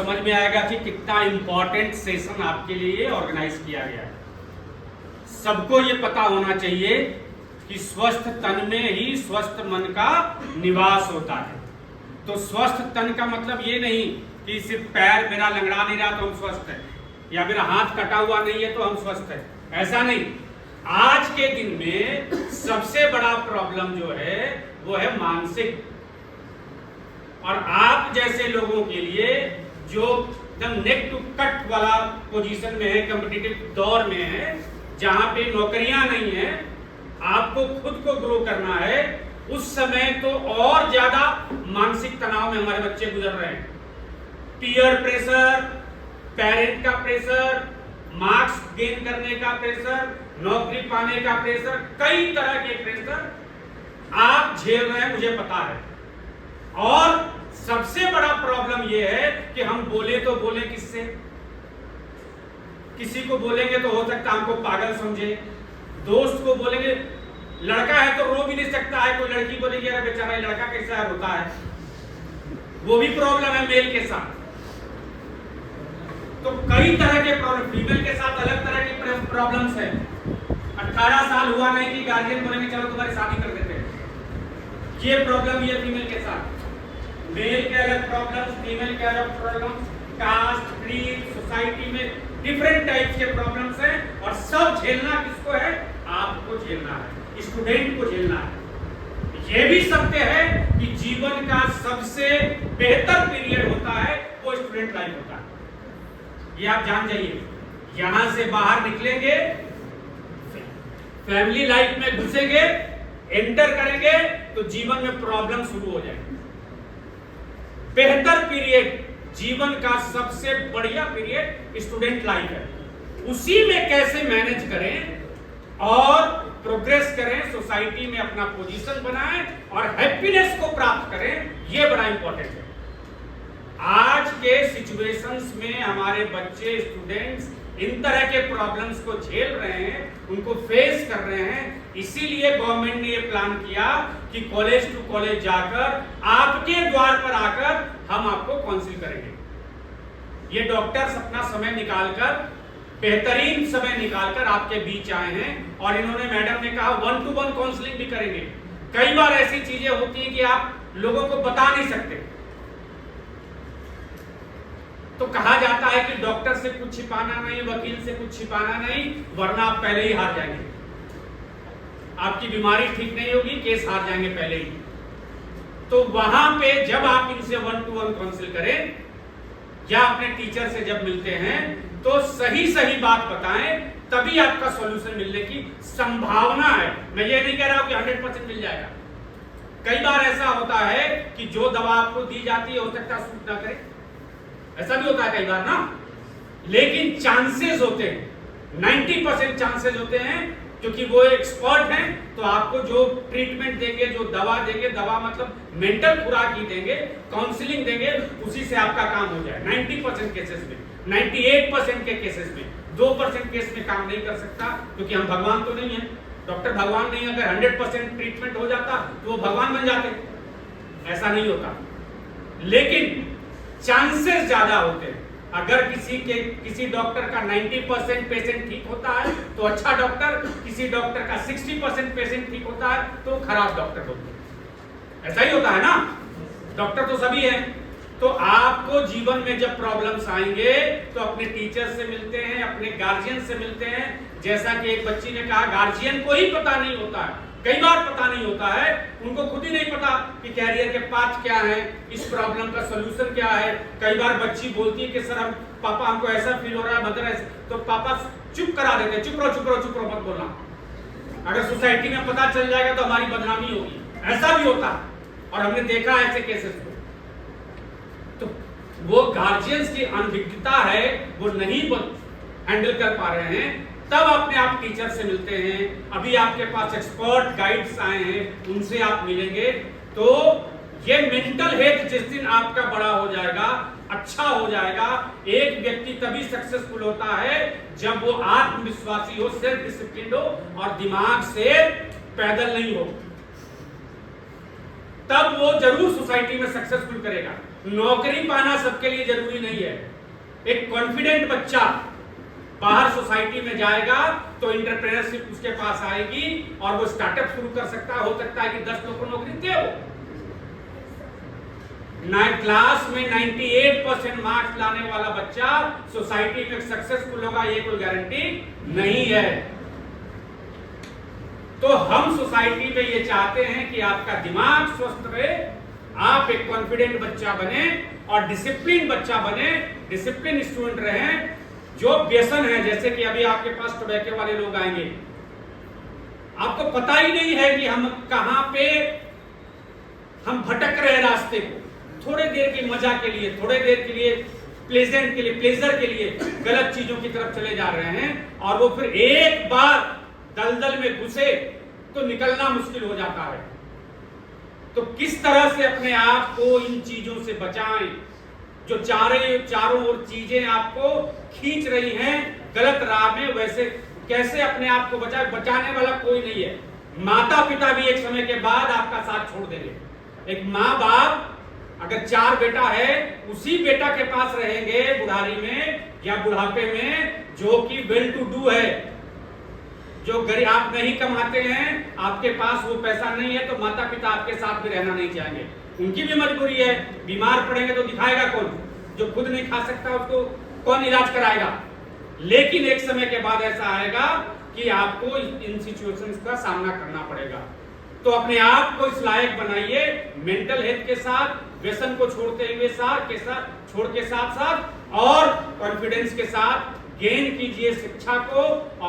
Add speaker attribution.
Speaker 1: समझ में आएगा कि कितना इंपॉर्टेंट सेशन आपके लिए ऑर्गेनाइज किया गया है। सबको ये पता होना चाहिए कि स्वस्थ तन में ही स्वस्थ मन का निवास होता है। तो स्वस्थ तन का मतलब ये नहीं कि सिर्फ पैर मेरा लंगड़ा नहीं रहा तो हम स्वस्थ हैं, या मेरा हाथ कटा हुआ नहीं है तो हम स्वस्थ हैं, ऐसा नहीं। आज के दिन में सबसे बड़ा प्रॉब्लम जो है वो है मानसिक। और आप जैसे लोगों के लिए जो एकदम नेक टू कट वाला पोजीशन में है, कॉम्पिटिटिव दौर में है, जहां पे नौकरियां नहीं है, आपको खुद को ग्रो करना है, उस समय तो और ज्यादा मानसिक तनाव में हमारे बच्चे गुजर रहे हैं। पीयर प्रेशर, पेरेंट का प्रेशर, मार्क्स गेन करने का प्रेशर, नौकरी पाने का प्रेशर, कई तरह के प्रेशर आप झेल रहे हैं, मुझे पता है। और सबसे बड़ा प्रॉब्लम यह है कि हम बोले तो बोले किससे? किसी को बोलेंगे तो हो सकता है हमको पागल समझे, दोस्त को बोलेंगे, लड़का है तो रो भी नहीं सकता है, कोई लड़की बोलेगी अरे बेचारा लड़का कैसा है, रोता है, वो भी प्रॉब्लम है मेल के साथ। तो कई तरह के प्रॉब्लम, फीमेल के साथ अलग तरह की प्रॉब्लम्स है। 18 साल हुआ नहीं कि गार्जियन बोलेंगे चलो तुम्हारी शादी कर देते हैं, ये प्रॉब्लम ये फीमेल के साथ। मेल के अलग प्रॉब्लम्स, फीमेल के अलग प्रॉब्लम्स, कास्ट, क्रीड, सोसाइटी में डिफरेंट टाइप्स के प्रॉब्लम्स हैं, और सब झेलना किसको है? आपको झेलना है, स्टूडेंट को झेलना है। यह भी सत्य है कि जीवन का सबसे बेहतर पीरियड होता है वो स्टूडेंट लाइफ होता है, ये आप जान जाइए। यहां से बाहर निकलेंगे, फैमिली लाइफ में घुसेंगे, एंटर करेंगे तो जीवन में प्रॉब्लम शुरू हो जाएगी। बेहतर पीरियड, जीवन का सबसे बढ़िया पीरियड स्टूडेंट लाइफ है। उसी में कैसे मैनेज करें और प्रोग्रेस करें, सोसाइटी में अपना पोजीशन बनाएं और हैप्पीनेस को प्राप्त करें, यह बड़ा इंपॉर्टेंट है। आज के सिचुएशंस में हमारे बच्चे, स्टूडेंट्स इन तरह के प्रॉब्लम्स को झेल रहे हैं, उनको फेस कर रहे हैं। इसीलिए गवर्नमेंट ने ये प्लान किया कि कॉलेज टू कॉलेज जाकर आपके द्वार पर आकर हम आपको काउंसिल करेंगे। ये डॉक्टर्स अपना समय निकालकर, बेहतरीन समय निकालकर आपके बीच आए हैं, और इन्होंने, मैडम ने कहा 1-to-1 काउंसलिंग भी करेंगे। कई बार ऐसी चीजें होती हैं कि आप लोगों को बता नहीं सकते, तो कहा जाता है कि डॉक्टर से कुछ छिपाना नहीं, वकील से कुछ छिपाना नहीं, वरना आप पहले ही हार जाएंगे। आपकी बीमारी ठीक नहीं होगी, केस हार जाएंगे पहले ही। तो वहां पे जब आप इनसे 1-to-1 काउंसिल करें या अपने टीचर से जब मिलते हैं तो सही सही बात बताएं, तभी आपका सॉल्यूशन मिलने की संभावना है। मैं ये नहीं कह रहा हूं कि 100% मिल जाएगा। कई बार ऐसा होता है कि जो दवा आपको दी जाती है हो सकता है सूट ना करे, ऐसा भी होता है कई बार ना, लेकिन चांसेस होते हैं, 90% चांसेस होते हैं, क्योंकि वो एक्सपर्ट हैं। तो आपको जो ट्रीटमेंट देंगे, जो दवा देंगे, दवा मतलब मेंटल खुराक ही देंगे, काउंसलिंग देंगे, उसी से आपका काम हो जाए। 90% केसेस में, 98% के केसेस में, 2% केस में काम नहीं कर सकता, क्योंकि हम भगवान तो नहीं है, डॉक्टर भगवान नहीं। अगर 100% ट्रीटमेंट हो जाता तो वो भगवान बन जाते, ऐसा नहीं होता। लेकिन चांसेस ज्यादा होते हैं। अगर किसी डॉक्टर का 90% पेशेंट ठीक होता है तो अच्छा डॉक्टर, किसी डॉक्टर का 60% पेशेंट ठीक होता है तो खराब डॉक्टर होते हैं। ऐसा ही होता है ना, डॉक्टर तो सभी हैं। तो आपको जीवन में जब प्रॉब्लम्स आएंगे तो अपने टीचर से मिलते हैं, अपने गार्जियन से मिलते हैं। जैसा कि एक बच्ची ने कहा, गार्जियन को ही पता नहीं होता है, कई बार पता नहीं होता है, उनको खुद ही नहीं पता कि कैरियर के पाथ क्या है, इस प्रॉब्लम का सॉल्यूशन क्या है। कई बार बच्ची बोलती है कि सर हम, पापा हमको ऐसा फील हो रहा है, मदर ऐसा, तो पापा चुप करा देते हैं, चुप रहो चुप रहो चुप रहो, मत बोलना, अगर सोसाइटी में पता चल जाएगा तो हमारी बदनामी होगी। ऐसा भी होता है और हमने देखा ऐसे केसेस को। तो वो गार्जियंस की अनभिज्ञता है, वो नहीं हैंडल कर पा रहे हैं, तब अपने आप टीचर से मिलते हैं। अभी आपके पास एक्सपर्ट गाइड्स आए हैं, उनसे आप मिलेंगे। तो ये मेंटल हेल्थ जिस दिन आपका बड़ा हो जाएगा, अच्छा हो जाएगा। एक व्यक्ति तभी सक्सेसफुल होता है जब वो आत्मविश्वासी हो, सेल्फ डिसिप्लिन हो और दिमाग से पैदल नहीं हो, तब वो जरूर सोसाइटी में सक्सेसफुल करेगा। नौकरी पाना सबके लिए जरूरी नहीं है। एक कॉन्फिडेंट बच्चा बाहर सोसाइटी में जाएगा तो एंटरप्रेन्योरशिप उसके पास आएगी और वो स्टार्टअप शुरू कर सकता है। हो सकता है कि 10 लोग को नौकरी दे हो। क्लास में 98% मार्क्स लाने वाला बच्चा सोसाइटी में सक्सेसफुल होगा, ये कोई गारंटी नहीं है। तो हम सोसाइटी में ये चाहते हैं कि आपका दिमाग स्वस्थ रहे, आप एक कॉन्फिडेंट बच्चा बने और डिसिप्लिन बच्चा बने, डिसिप्लिन स्टूडेंट रहे। जो व्यसन है, जैसे कि अभी आपके पास टोबैको वाले लोग आएंगे, आपको पता ही नहीं है कि हम कहां पे हम भटक रहे रास्ते को। थोड़े देर की मजा के लिए, थोड़े देर के लिए प्लेजेंट के लिए, प्लेजर के लिए गलत चीजों की तरफ चले जा रहे हैं और वो फिर एक बार दलदल में घुसे तो निकलना मुश्किल हो जाता है। तो किस तरह से अपने आप को इन चीजों से बचाएं जो चारों ओर चीजें आपको खींच रही हैं गलत राह में, वैसे कैसे अपने आप को बचाएं। बचाने वाला कोई नहीं है। माता पिता भी एक समय के बाद आपका साथ छोड़ देंगे। एक माँ बाप अगर 4 बेटा है, उसी बेटा के पास रहेंगे बुढ़ारी में या बुढ़ापे में जो कि वेल टू डू है, जो गरीब आप नहीं कमाते हैं, आपके पास वो पैसा नहीं है, तो माता पिता आपके साथ भी रहना नहीं चाहेंगे। उनकी भी मजबूरी है। बीमार पड़ेंगे तो दिखाएगा कौन? जो खुद नहीं खा सकता उसको कौन इलाज कराएगा? लेकिन एक समय के बाद ऐसा आएगा कि आपको इन सिचुएशंस का सामना करना पड़ेगा। तो अपने आप को इस लायक बनाइए, मेंटल हेल्थ के साथ, व्यसन को छोड़ते हुए छोड़ के साथ और कॉन्फिडेंस के साथ गेन कीजिए शिक्षा को।